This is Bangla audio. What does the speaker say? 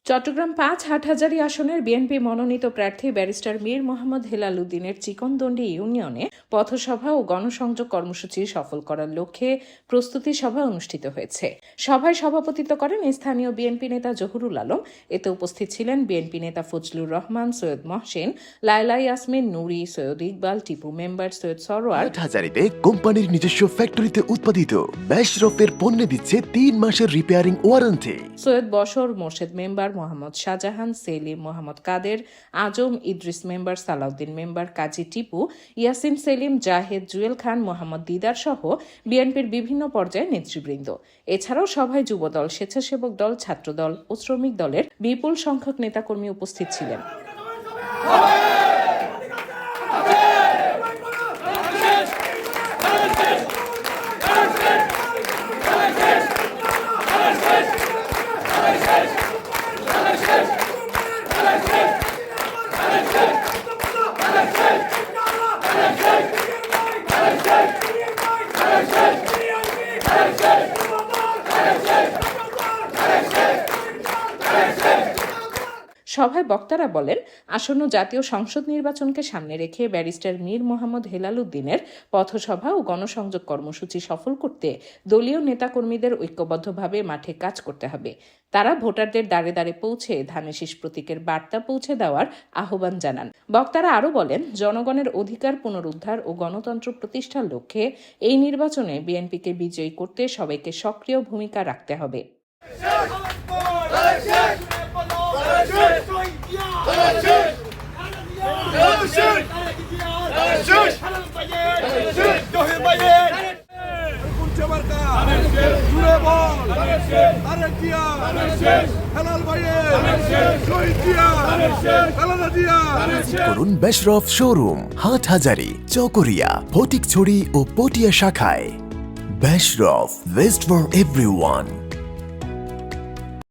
চট্টগ্রাম ৫ হাটহাজারী আসনের বিএনপি মনোনীত প্রার্থী ব্যারিস্টার মীর মোহাম্মদ হেলাল উদ্দিনের চিকনদণ্ডী ইউনিয়নে পথসভা ও গণসংযোগ কর্মসূচি সফল করার লক্ষ্যে প্রস্তুতি সভা অনুষ্ঠিত হয়েছে। সভায় সভাপতিত্ব করেন স্থানীয় বিএনপি নেতা জহুরুল আলম। এতে উপস্থিত ছিলেন বিএনপি নেতা ফজলুর রহমান, সৈয়দ মহসিন, লায়লা ইয়াসমিন, নুরি, সৈয়দ ইকবাল, টিপু মেম্বার, সৈয়দ সরোয়ার। হাটহাজারীতে কোম্পানির নিজস্ব ফ্যাক্টরিতে উৎপাদিত বেশরফের পণ্যে দিচ্ছে ৩ মাসের রিপেয়ারিং ওয়ারেন্টি। সৈয়দ বশর, মোর্শেদ মেম্বার, মোহাম্মদ শাহজাহান, সেলিম, মোহাম্মদ কাদের, আজম, ইদ্রিস মেম্বার, সালাউদ্দিন মেম্বার, কাজী টিপু, ইয়াসিন সেলিম, জাহেদ, জুয়েল খান, মোহাম্মদ দিদার সহ বিএনপির বিভিন্ন পর্যায়ের নেতৃবৃন্দ। এছাড়াও সভায় যুবদল, স্বেচ্ছাসেবক দল, ছাত্রদল ও শ্রমিক দলের বিপুল সংখ্যক নেতাকর্মী উপস্থিত ছিলেন। সভায় বক্তারা বলেন, আসন্ন জাতীয় সংসদ নির্বাচনকে সামনে রেখে ব্যারিস্টার মীর মোহাম্মদ হেলাল উদ্দিনের পথসভা ও গণসংযোগ কর্মসূচি সফল করতে দলীয় নেতাকর্মীদের ঐক্যবদ্ধভাবে মাঠে কাজ করতে হবে। তারা ভোটারদের দ্বারে দ্বারে পৌঁছে ধানে শীষ প্রতীকের বার্তা পৌঁছে দেওয়ার আহ্বান জানান। বক্তারা আরও বলেন, জনগণের অধিকার পুনরুদ্ধার ও গণতন্ত্র প্রতিষ্ঠার লক্ষ্যে এই নির্বাচনে বিএনপিকে বিজয়ী করতে সবাইকে সক্রিয় ভূমিকা রাখতে হবে। করুন বেশরফ শোরুম, হাটহাজারী, চকরিয়া, ফটিকছড়ি ও পটিয়া শাখায়। বেশরফ, বেস্ট ফর এভরিওয়ান।